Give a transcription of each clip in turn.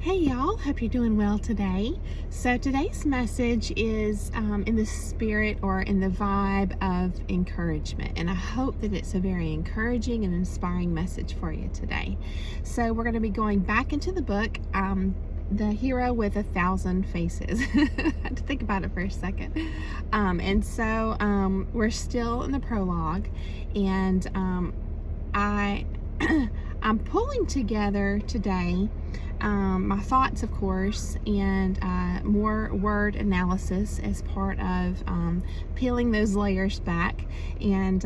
Hey y'all, hope you're doing well today. So today's message is in the spirit or in the vibe of encouragement, and I hope that it's a very encouraging and inspiring message for you today. So we're going to be going back into the book, The Hero with 1,000 Faces. I had to think about it for a second. We're still in the prologue, and I'm pulling together today my thoughts, of course, and more word analysis as part of peeling those layers back. And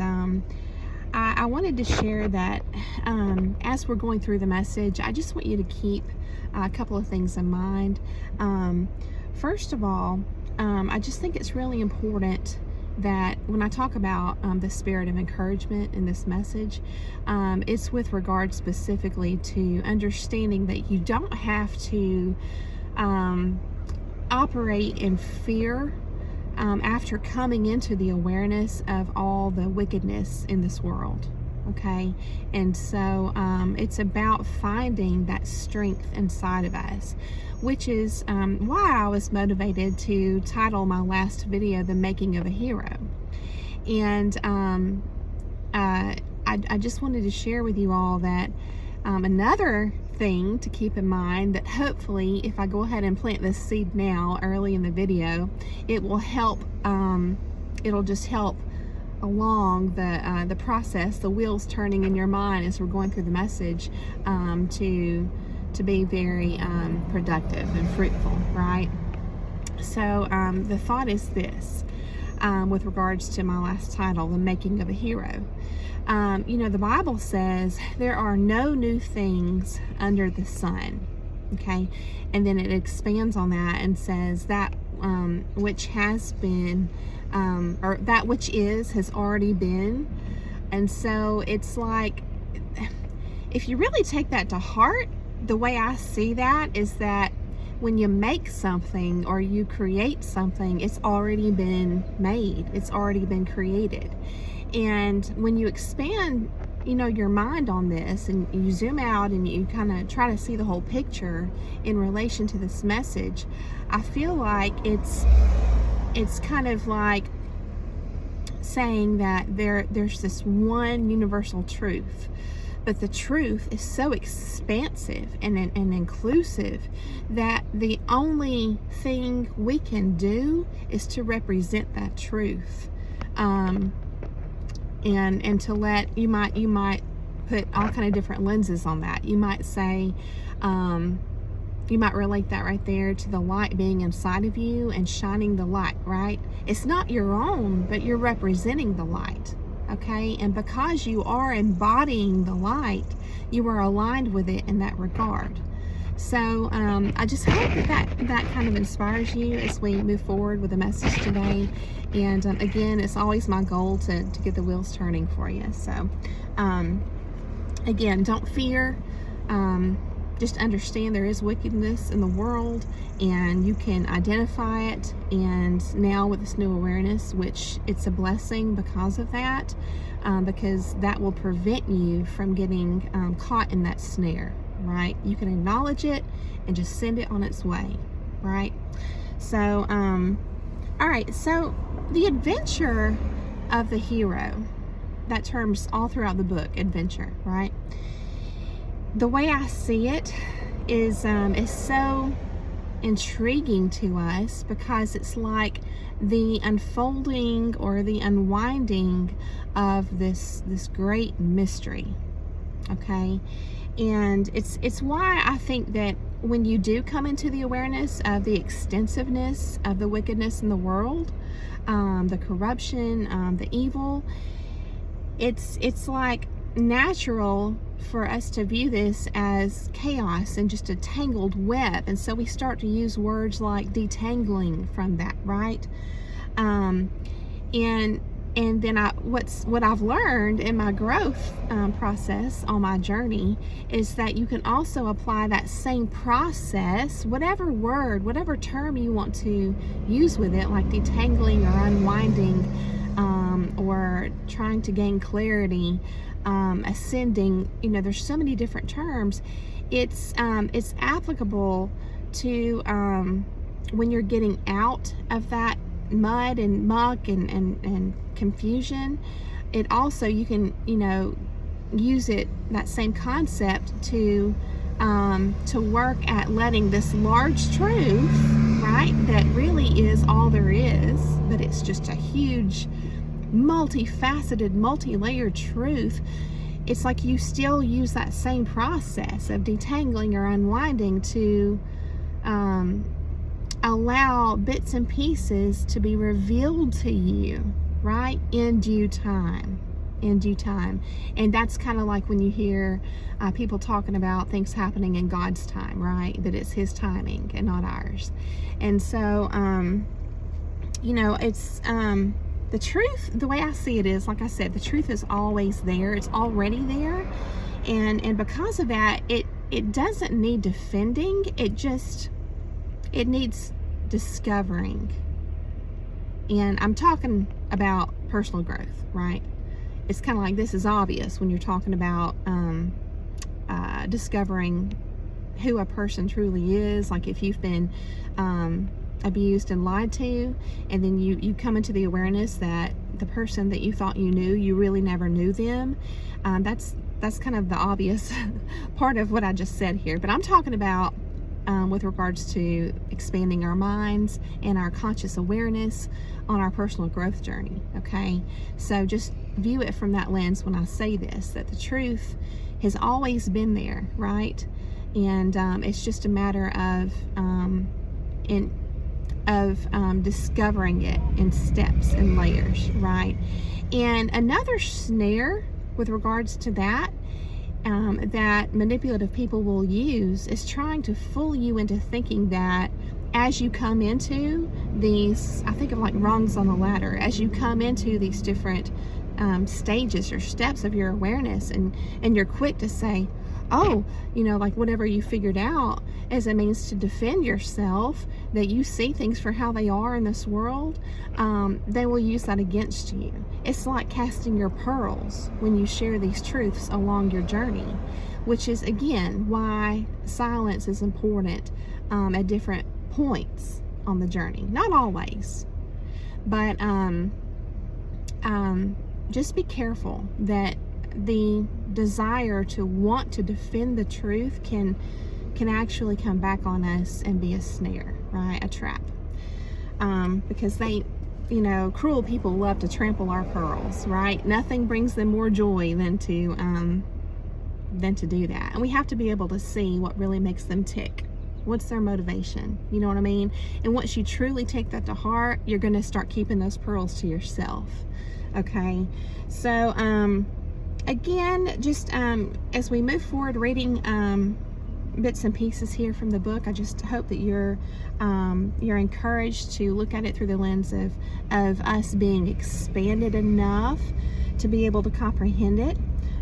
I wanted to share that as we're going through the message, I just want you to keep a couple of things in mind. First of all, I just think it's really important that when I talk about the spirit of encouragement in this message, it's with regard specifically to understanding that you don't have to operate in fear after coming into the awareness of all the wickedness in this world. Okay, and so it's about finding that strength inside of us, which is why I was motivated to title my last video "The Making of a Hero." And I just wanted to share with you all that another thing to keep in mind, that hopefully if I go ahead and plant this seed now early in the video, it will help. It'll just help along the process, the wheels turning in your mind as we're going through the message, to be very productive and fruitful, right? So the thought is this, with regards to my last title, The Making of a Hero. The Bible says there are no new things under the sun, okay? And then it expands on that and says that which has been, or that which is, has already been. And so it's like, if you really take that to heart, the way I see that is that when you make something or you create something, it's already been made, it's already been created. And when you expand, your mind on this, and you zoom out and you kind of try to see the whole picture in relation to this message, I feel like it's kind of like saying that there's this one universal truth, but the truth is so expansive and inclusive that the only thing we can do is to represent that truth, and to let, you might put all kind of different lenses on that. You might say, you might relate that right there to the light being inside of you and shining the light, right? It's not your own, but you're representing the light, okay? And because you are embodying the light, you are aligned with it in that regard. So I just hope that kind of inspires you as we move forward with the message today. And again, it's always my goal to get the wheels turning for you. So again, don't fear. Just understand there is wickedness in the world, and you can identify it. And now with this new awareness, which it's a blessing because of that, because that will prevent you from getting caught in that snare, right? You can acknowledge it and just send it on its way, right? So, all right, so the adventure of the hero, that term's all throughout the book, adventure, right? The way I see it is so intriguing to us, because it's like the unfolding or the unwinding of this great mystery, okay? And it's why I think that when you do come into the awareness of the extensiveness of the wickedness in the world, the corruption, the evil, it's like natural for us to view this as chaos and just a tangled web. And so we start to use words like detangling from that, right? And then what I've learned in my growth process on my journey is that you can also apply that same process, whatever word, whatever term you want to use with it, like detangling or unwinding, or trying to gain clarity. ascending, there's so many different terms. It's applicable to when you're getting out of that mud and muck and confusion. It also, you can, use that same concept to work at letting this large truth, right, that really is all there is, but it's just a huge, multifaceted, multi-layered truth. It's like you still use that same process of detangling or unwinding to allow bits and pieces to be revealed to you, right, in due time. And that's kind of like when you hear people talking about things happening in God's time, right, that it's his timing and not ours. And so it's the truth, the way I see it is, like I said, the truth is always there. It's already there. And because of that, it doesn't need defending. It needs discovering. And I'm talking about personal growth, right? It's kind of like, this is obvious when you're talking about discovering who a person truly is. Like if you've been abused and lied to, and then you come into the awareness that the person that you thought you knew, you really never knew them. That's kind of the obvious part of what I just said here. But I'm talking about with regards to expanding our minds and our conscious awareness on our personal growth journey, okay? So just view it from that lens when I say this, that the truth has always been there, right? And it's just a matter of discovering it in steps and layers, right? And another snare with regards to that, that manipulative people will use is trying to fool you into thinking that as you come into these, I think of like rungs on the ladder, as you come into these different stages or steps of your awareness, and you're quick to say, oh, like whatever you figured out as a means to defend yourself, that you see things for how they are in this world, they will use that against you. It's like casting your pearls when you share these truths along your journey, which is, again, why silence is important at different points on the journey. Not always, but just be careful that the desire to want to defend the truth can actually come back on us and be a snare, right? A trap. Because cruel people love to trample our pearls, right? Nothing brings them more joy than to do that. And we have to be able to see what really makes them tick. What's their motivation? You know what I mean? And once you truly take that to heart, you're going to start keeping those pearls to yourself. Okay? So, again, just as we move forward reading bits and pieces here from the book, I just hope that you're encouraged to look at it through the lens of us being expanded enough to be able to comprehend it.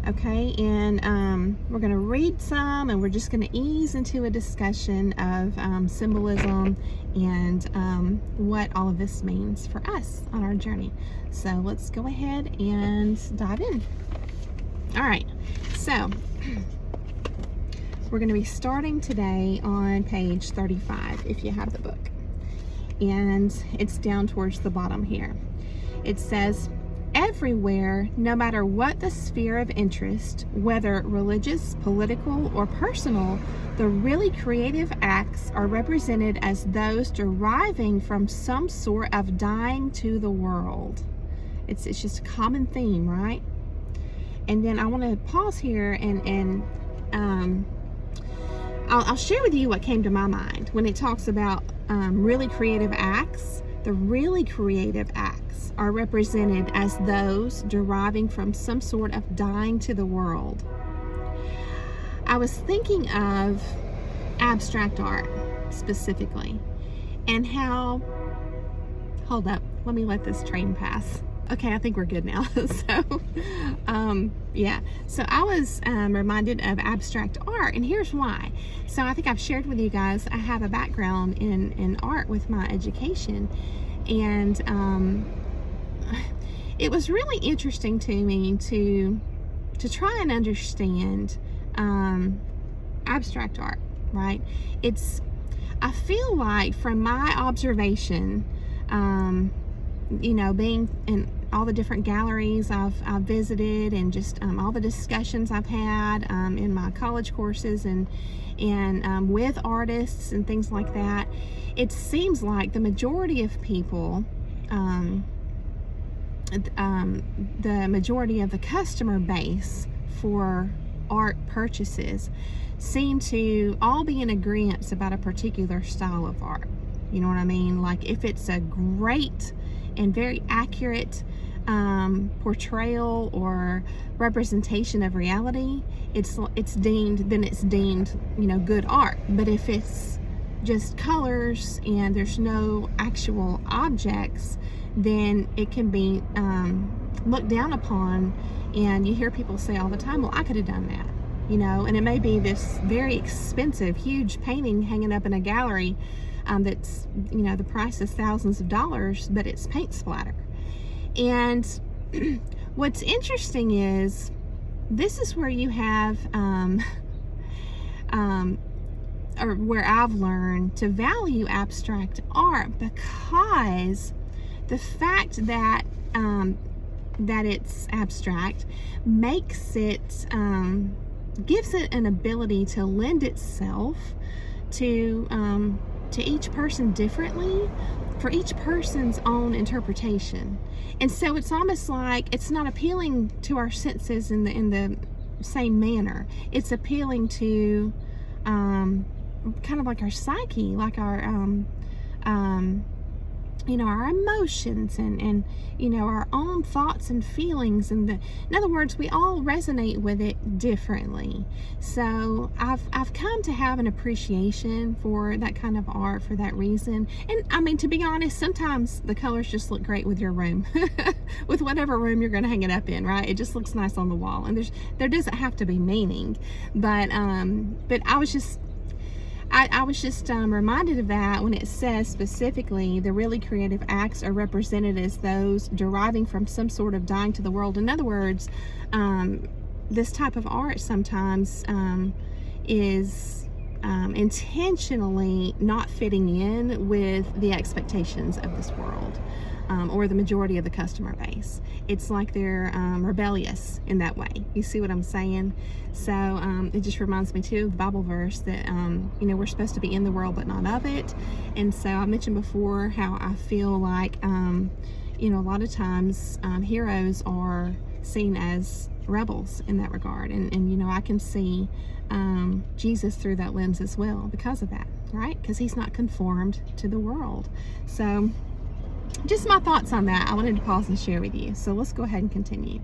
Okay, and we're going to read some, and we're just going to ease into a discussion of symbolism and what all of this means for us on our journey. So let's go ahead and dive in. All right, so we're going to be starting today on page 35 if you have the book, and it's down towards the bottom here. It says, everywhere, no matter what the sphere of interest, whether religious, political, or personal, the really creative acts are represented as those deriving from some sort of dying to the world. It's just a common theme, right? And then I want to pause here and I'll share with you what came to my mind when it talks about really creative acts. The really creative acts are represented as those deriving from some sort of dying to the world. I was thinking of abstract art specifically, and how, hold up, let me let this train pass. Okay, I think we're good now. So I was reminded of abstract art, and here's why. So I think I've shared with you guys, I have a background in art with my education, and it was really interesting to me to to try and understand abstract art, right? I feel like from my observation, being in all the different galleries I've visited, and just all the discussions I've had in my college courses and with artists and things like that, it seems like the majority of people, the majority of the customer base for art purchases seem to all be in agreement about a particular style of art. You know what I mean? Like, if it's a great and very accurate portrayal or representation of reality, it's deemed good art. But if it's just colors and there's no actual objects, then it can be looked down upon. And you hear people say all the time, well, I could have done that, and it may be this very expensive, huge painting hanging up in a gallery that's, the price is thousands of dollars, but it's paint splatter. And what's interesting is, this is where you have, or where I've learned to value abstract art, because the fact that that it's abstract makes it, gives it an ability to lend itself to each person differently, for each person's own interpretation. And so it's almost like it's not appealing to our senses in the same manner. It's appealing to kind of like our psyche, like our our emotions and our own thoughts and feelings. And in other words, we all resonate with it differently. So I've come to have an appreciation for that kind of art for that reason. And I mean, to be honest, sometimes the colors just look great with your room, with whatever room you're going to hang it up in, right? It just looks nice on the wall, and there doesn't have to be meaning. But I was just reminded of that when it says specifically the really creative acts are represented as those deriving from some sort of dying to the world. In other words, this type of art sometimes is intentionally not fitting in with the expectations of this world, or the majority of the customer base. It's like they're rebellious in that way. You see what I'm saying? So it just reminds me too of the Bible verse that we're supposed to be in the world but not of it. And so I mentioned before how I feel like a lot of times heroes are seen as rebels in that regard, and I can see Jesus through that lens as well because of that, right? Because he's not conformed to the world. So just my thoughts on that, I wanted to pause and share with you. So let's go ahead and continue.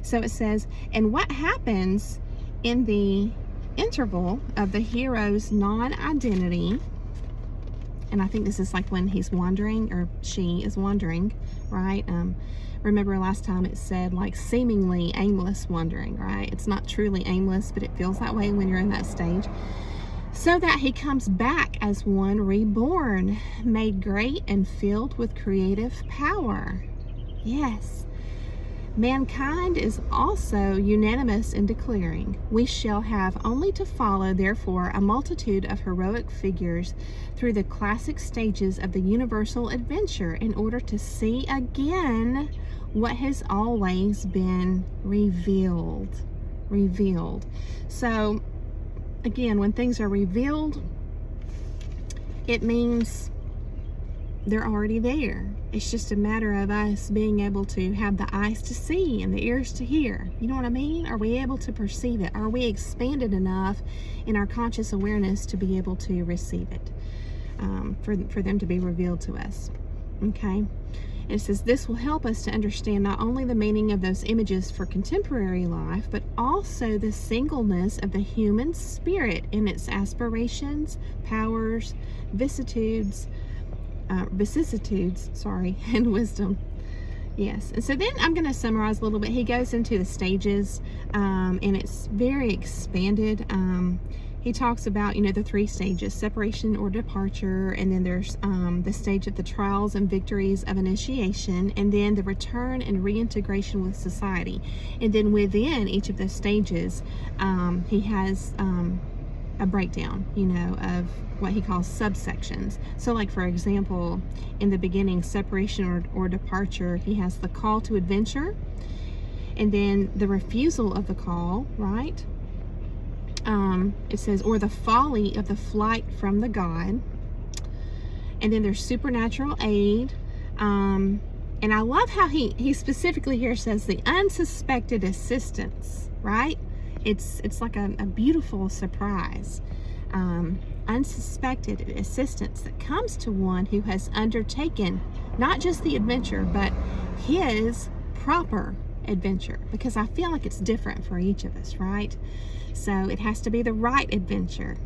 So it says, and what happens in the interval of the hero's non-identity, and I think this is like when he's wandering, or she is wandering, right? Remember last time it said like seemingly aimless wandering, right? It's not truly aimless, but it feels that way when you're in that stage. So that he comes back as one reborn, made great and filled with creative power. Yes. Mankind is also unanimous in declaring, we shall have only to follow, therefore, a multitude of heroic figures through the classic stages of the universal adventure in order to see again what has always been revealed. So, again, when things are revealed, it means they're already there. It's just a matter of us being able to have the eyes to see and the ears to hear. You know what I mean? Are we able to perceive it? Are we expanded enough in our conscious awareness to be able to receive it, for them to be revealed to us? Okay. It says this will help us to understand not only the meaning of those images for contemporary life, but also the singleness of the human spirit in its aspirations, powers, vicissitudes, and wisdom. Yes. And so then I'm going to summarize a little bit. He goes into the stages, and it's very expanded. he talks about, the 3 stages: separation or departure, and then there's the stage of the trials and victories of initiation, and then the return and reintegration with society. And then within each of those stages, he has a breakdown, of what he calls subsections. So like, for example, in the beginning, separation or departure, he has the call to adventure, and then the refusal of the call, right? It says, or the folly of the flight from the God. And then there's supernatural aid. And I love how he specifically here says the unsuspected assistance, right? It's like a beautiful surprise. Unsuspected assistance that comes to one who has undertaken not just the adventure, but his proper adventure, because I feel like it's different for each of us, right? So it has to be the right adventure.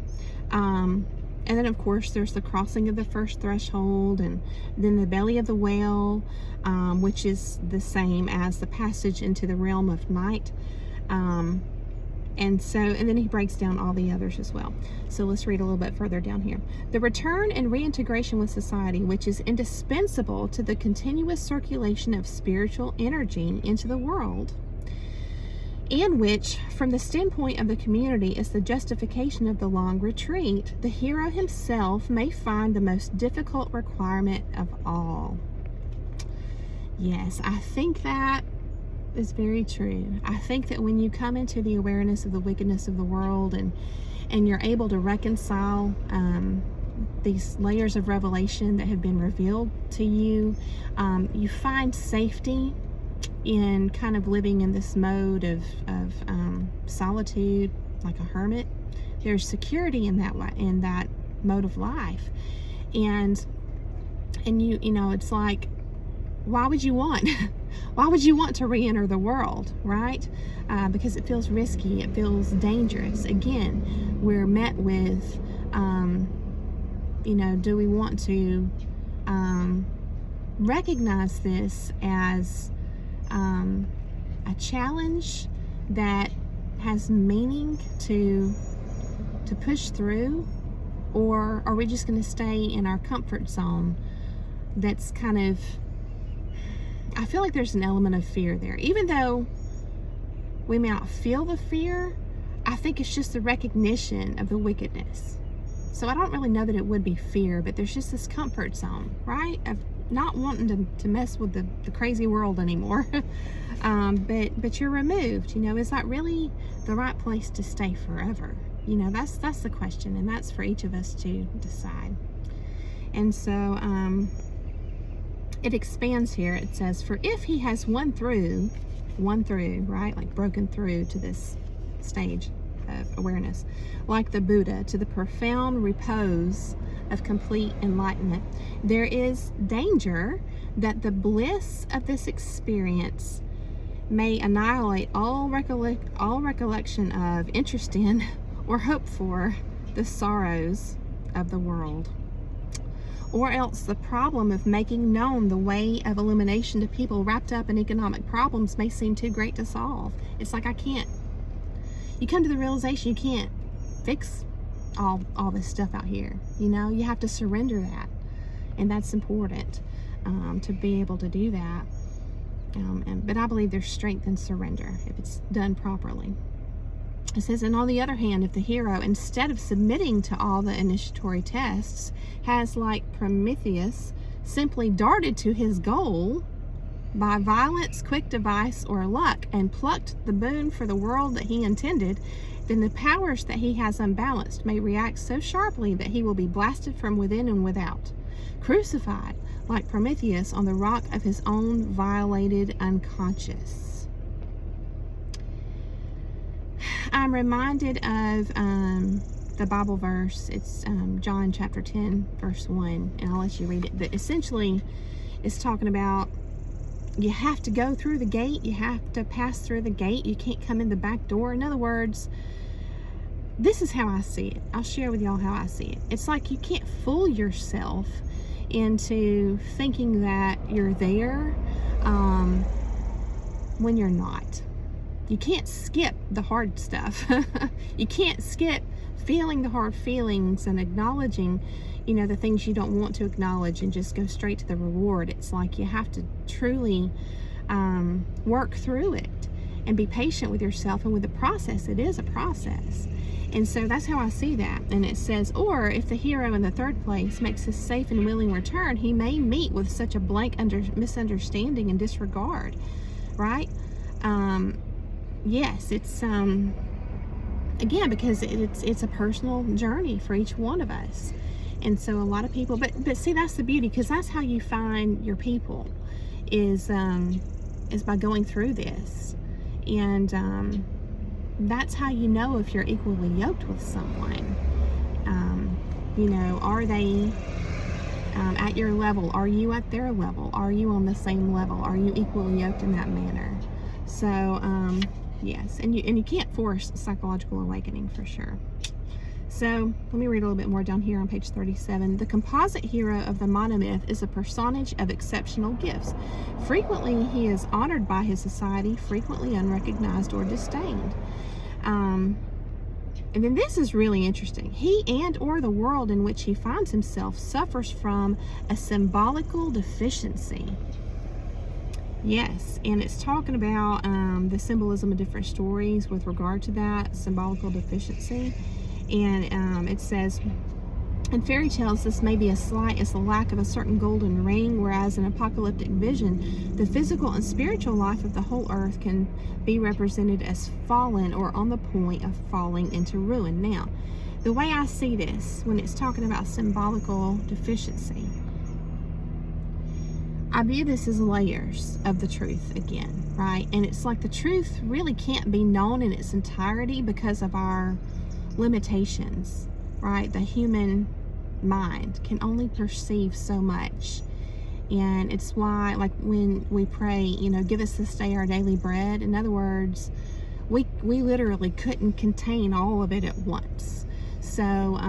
And then, of course, there's the crossing of the first threshold, and then the belly of the whale, which is the same as the passage into the realm of night. And then he breaks down all the others as well. So let's read a little bit further down here. The return and reintegration with society, which is indispensable to the continuous circulation of spiritual energy into the world, and which, from the standpoint of the community, is the justification of the long retreat, the hero himself may find the most difficult requirement of all. Yes, I think that is very true. I think that when you come into the awareness of the wickedness of the world, and you're able to reconcile these layers of revelation that have been revealed to you, you find safety in kind of living in this mode of solitude, like a hermit. There's security in that way, in that mode of life, and it's like, why would you want to re-enter the world, right? Because it feels risky, it feels dangerous. Again, we're met with, do we want to recognize this as a challenge that has meaning to push through, or are we just going to stay in our comfort zone? That's kind of, I feel like there's an element of fear there. Even though we may not feel the fear, I think it's just the recognition of the wickedness. So I don't really know that it would be fear, but there's just this comfort zone, right? Of not wanting to mess with the crazy world anymore. But you're removed. Is that really the right place to stay forever? That's the question, and that's for each of us to decide. And so it expands here. It says, for if he has won through, right? Like broken through to this stage of awareness, like the Buddha, to the profound repose of complete enlightenment, there is danger that the bliss of this experience may annihilate all recollection of, interest in, or hope for the sorrows of the world. Or else the problem of making known the way of illumination to people wrapped up in economic problems may seem too great to solve. It's like, you come to the realization you can't fix all this stuff out here. You have to surrender that, and that's important, to be able to do that. But I believe there's strength in surrender if it's done properly. It says, and on the other hand, if the hero, instead of submitting to all the initiatory tests, has, like Prometheus, simply darted to his goal by violence, quick device, or luck, and plucked the boon for the world that he intended, then the powers that he has unbalanced may react so sharply that he will be blasted from within and without, crucified like Prometheus on the rock of his own violated unconscious. I'm reminded of the Bible verse. It's John chapter 10, verse 1, and I'll let you read it. But essentially, it's talking about you have to go through the gate. You have to pass through the gate. You can't come in the back door. In other words, this is how I see it. I'll share with y'all how I see it. It's like you can't fool yourself into thinking that you're there when you're not. You can't skip the hard stuff. You can't skip feeling the hard feelings and acknowledging, you know, the things you don't want to acknowledge and just go straight to the reward. It's like you have to truly work through it and be patient with yourself and with the process. It is a process. And so that's how I see that. And it says, or if the hero in the third place makes his safe and willing return, he may meet with such a blank misunderstanding and disregard, right? Yes, it's again, because it's a personal journey for each one of us. And so a lot of people, but see, that's the beauty, because that's how you find your people, is by going through this. And that's how you know if you're equally yoked with someone. You know, are they at your level? Are you at their level? Are you on the same level? Are you equally yoked in that manner? So yes, and you can't force psychological awakening, for sure. So let me read a little bit more down here on page 37. The composite hero of the monomyth is a personage of exceptional gifts. Frequently he is honored by his society, frequently unrecognized or disdained. And then this is really interesting. He and or the world in which he finds himself suffers from a symbolical deficiency. Yes, and it's talking about the symbolism of different stories with regard to that symbolical deficiency. And it says, in fairy tales, this may be as slight as the lack of a certain golden ring, whereas in apocalyptic vision, the physical and spiritual life of the whole earth can be represented as fallen or on the point of falling into ruin. Now, the way I see this, when it's talking about symbolical deficiency, I view this as layers of the truth again, right? And it's like the truth really can't be known in its entirety because of our limitations, right? The human mind can only perceive so much. And it's why, like, when we pray, you know, give us this day our daily bread, in other words, we literally couldn't contain all of it at once. So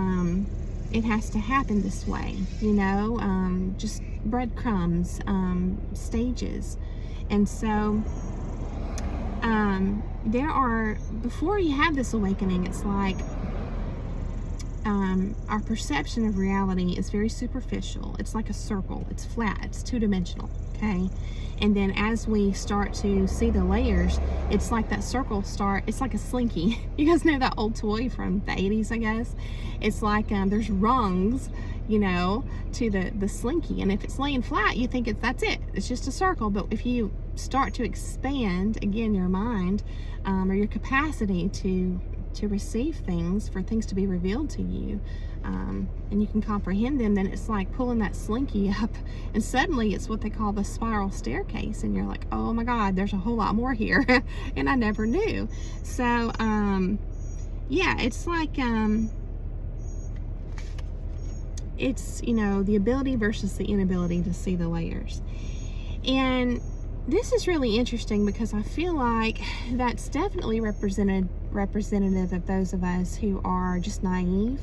it has to happen this way, you know, just breadcrumbs, stages. And so there are, before you have this awakening, it's like our perception of reality is very superficial. It's like a circle. It's flat. It's two-dimensional, okay? And then as we start to see the layers, it's like that circle it's like a slinky. You guys know that old toy from the 80s, I guess? It's like there's rungs, you know, to the slinky. And if it's laying flat, you think that's it. It's just a circle. But if you start to expand, again, your mind or your capacity to receive things, for things to be revealed to you, and you can comprehend them, then it's like pulling that slinky up, and suddenly it's what they call the spiral staircase, and you're like, oh my God, there's a whole lot more here, and I never knew. So yeah, it's like it's, you know, the ability versus the inability to see the layers. And this is really interesting because I feel like that's definitely representative of those of us who are just naive.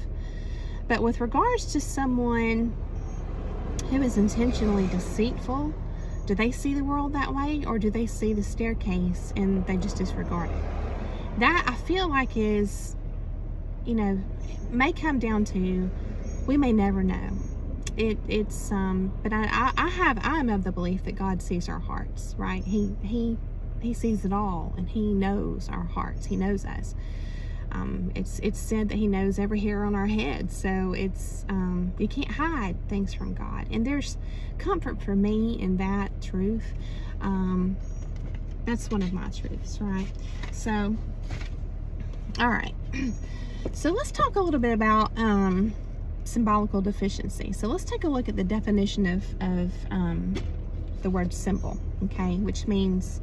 But with regards to someone who is intentionally deceitful, do they see the world that way, or do they see the staircase and they just disregard it? That, I feel like, is, you know, may come down to, we may never know. It's but I'm of the belief that God sees our hearts, right? He sees it all, and he knows our hearts. He knows us. It's said that he knows every hair on our head. So it's you can't hide things from God, and there's comfort for me in that truth. That's one of my truths, right? So, all right. So let's talk a little bit about symbolical deficiency. So let's take a look at the definition of the word symbol, okay, which means,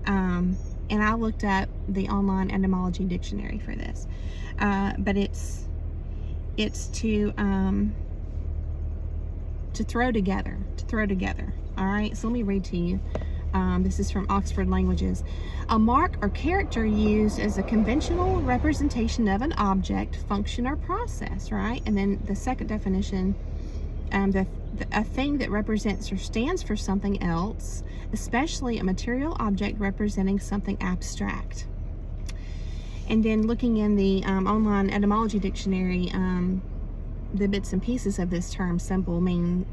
and I looked up the online etymology dictionary for this, but it's to throw together, all right? So let me read to you. This is from Oxford Languages. A mark or character used as a conventional representation of an object, function, or process, right? And then the second definition, a thing that represents or stands for something else, especially a material object representing something abstract. And then looking in the online etymology dictionary, the bits and pieces of this term symbol mean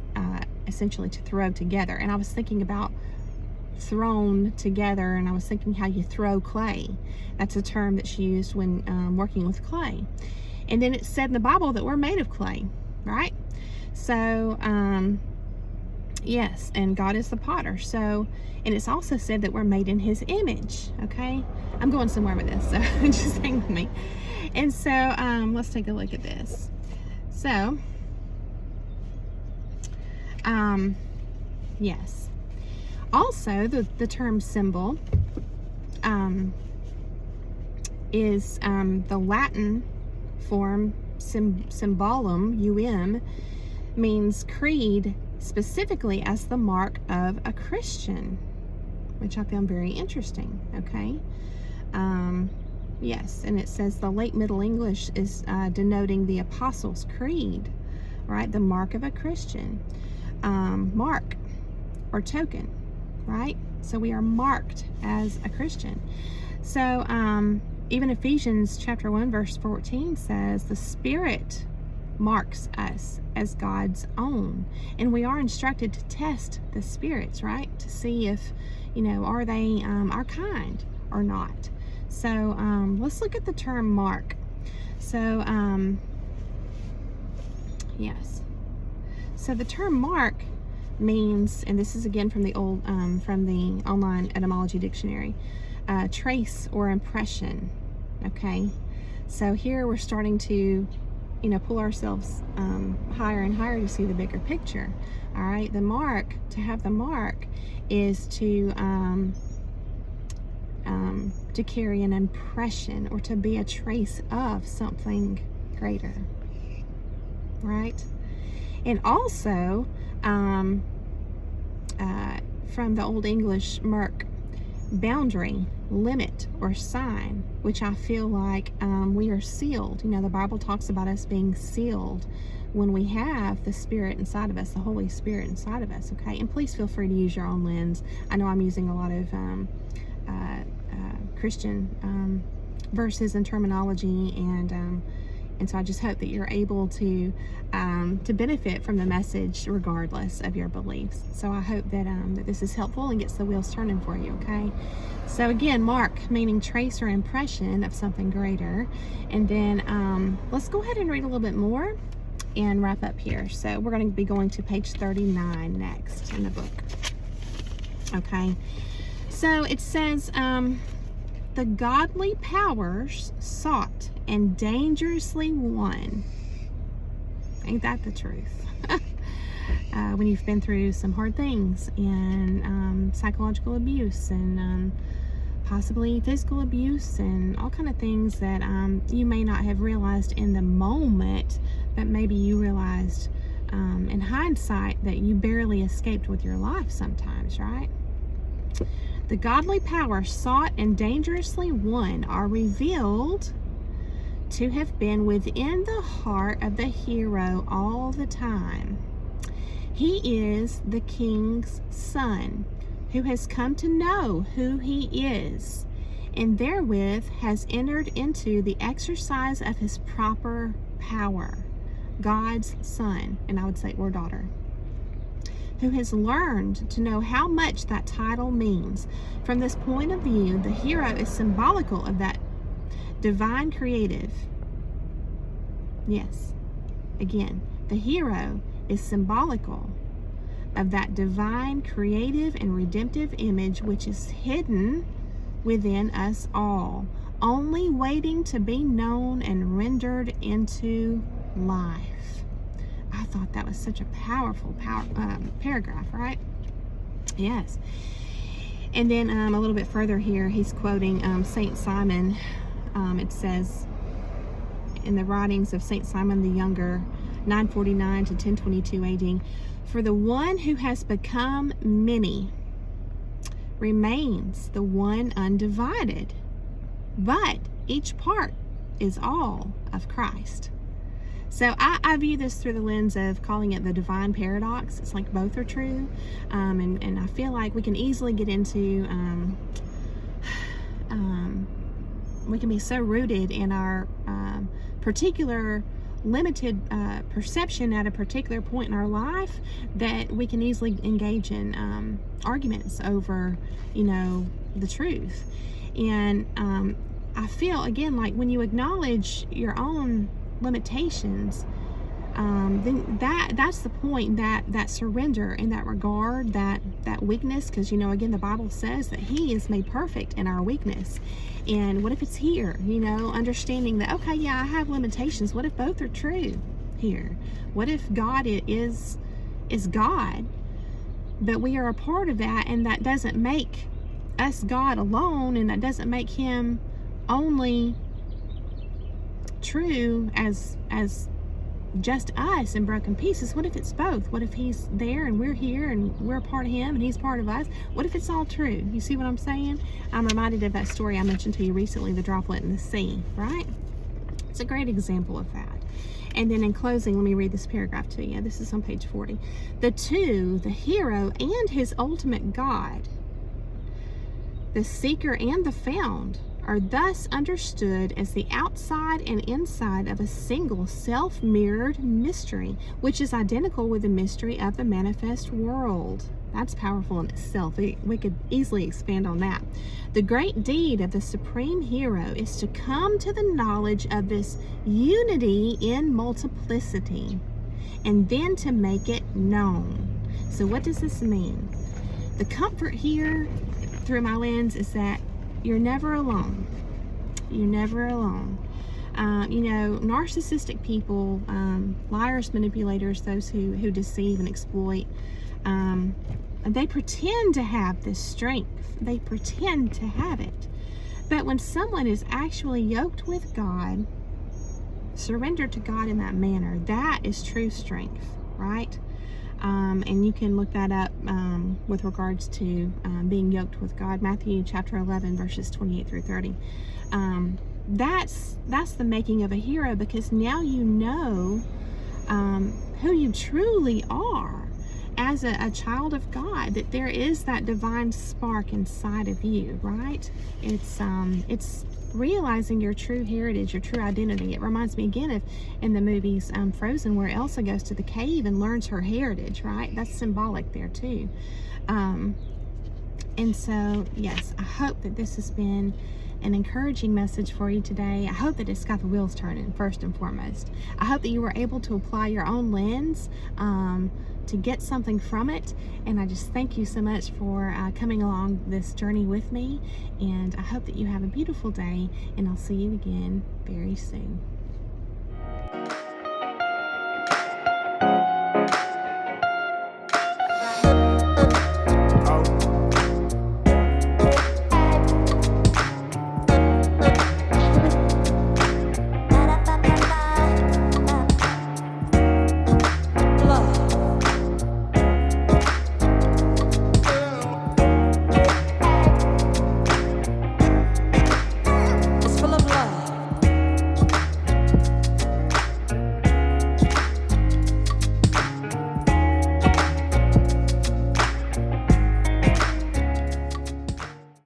essentially to throw together. And I was thinking about thrown together, and I was thinking how you throw clay. That's a term that's used when working with clay. And then it said in the Bible that we're made of clay, right? So yes, and God is the potter. So, and it's also said that we're made in his image. Okay, I'm going somewhere with this, so just hang with me. And so let's take a look at this. So yes, also the term symbol is the Latin form symbolum, means creed, specifically as the mark of a Christian, which I found very interesting. Okay, yes, and it says the late Middle English is denoting the Apostles' Creed, right? The mark of a Christian, mark or token, right? So we are marked as a Christian. So even Ephesians chapter 1 verse 14 says the Spirit marks us as God's own, and we are instructed to test the spirits, right, to see if, you know, are they our kind or not. So let's look at the term mark. So yes, so the term mark means, and this is again from the online etymology dictionary, trace or impression. Okay, so here we're starting to, you know, pull ourselves higher and higher to see the bigger picture. All right, the mark, to have the mark, is to carry an impression or to be a trace of something greater, right? And also from the Old English merk, boundary, limit, or sign, which I feel like we are sealed. You know, the Bible talks about us being sealed when we have the Spirit inside of us, the Holy Spirit inside of us. Okay, and please feel free to use your own lens. I know I'm using a lot of Christian verses and terminology, and so I just hope that you're able to benefit from the message regardless of your beliefs. So I hope that that this is helpful and gets the wheels turning for you. Okay, so again, mark meaning trace or impression of something greater. And then let's go ahead and read a little bit more and wrap up here. So we're going to be going to page 39 next in the book. Okay, so it says the godly powers sought and dangerously won. Ain't that the truth? When you've been through some hard things, and psychological abuse, and possibly physical abuse, and all kind of things that you may not have realized in the moment, but maybe you realized in hindsight that you barely escaped with your life sometimes, right? The godly powers sought and dangerously won are revealed to have been within the heart of the hero all the time. He is the king's son, who has come to know who he is, and therewith has entered into the exercise of his proper power. God's son, and I would say or daughter, who has learned to know how much that title means. From this point of view, the hero is symbolical of that divine creative. Yes, again, the hero is symbolical of that divine creative and redemptive image which is hidden within us all, only waiting to be known and rendered into life. I thought that was such a powerful paragraph, right? Yes. And then a little bit further here, he's quoting Saint Simon. It says in the writings of Saint Simon the Younger, 949 to 1022 AD, for the one who has become many remains the one undivided, but each part is all of Christ. So I view this through the lens of calling it the divine paradox. It's like both are true, and I feel like we can easily get into we can be so rooted in our particular limited perception at a particular point in our life that we can easily engage in arguments over, the truth. And I feel, again, like when you acknowledge your own limitations, then that's the point, that surrender in that regard, that weakness, because again, the Bible says that He is made perfect in our weakness. And what if it's here, understanding that, okay, yeah, I have limitations. What if both are true here? What if God is God, but we are a part of that, and that doesn't make us God alone, and that doesn't make Him only true as just us in broken pieces? What if it's both? What if He's there and we're here and we're a part of Him and He's part of us? What if it's all true? You see what I'm saying? I'm reminded of that story I mentioned to you recently, the droplet in the sea, right? It's a great example of that. And then in closing, let me read this paragraph to you. This is on page 40. The two, the hero and his ultimate God, the seeker and the found, are thus understood as the outside and inside of a single self-mirrored mystery, which is identical with the mystery of the manifest world. That's powerful in itself. We could easily expand on that. The great deed of the supreme hero is to come to the knowledge of this unity in multiplicity, and then to make it known. So what does this mean? The comfort here through my lens is that you're never alone. You're never alone. Narcissistic people, liars, manipulators, those who deceive and exploit, they pretend to have this strength. They pretend to have it. But when someone is actually yoked with God, surrendered to God in that manner, that is true strength, right? And you can look that up with regards to being yoked with God. Matthew chapter 11, verses 28 through 30. That's the making of a hero, because now you know who you truly are as a child of God, that there is that divine spark inside of you, right? It's realizing your true heritage, your true identity. It reminds me again of in the movies Frozen, where Elsa goes to the cave and learns her heritage, right? That's symbolic there too. And so, yes, I hope that this has been an encouraging message for you today. I hope that it's got the wheels turning, first and foremost. I hope that you were able to apply your own lens to get something from it. And I just thank you so much for coming along this journey with me. And I hope that you have a beautiful day, and I'll see you again very soon.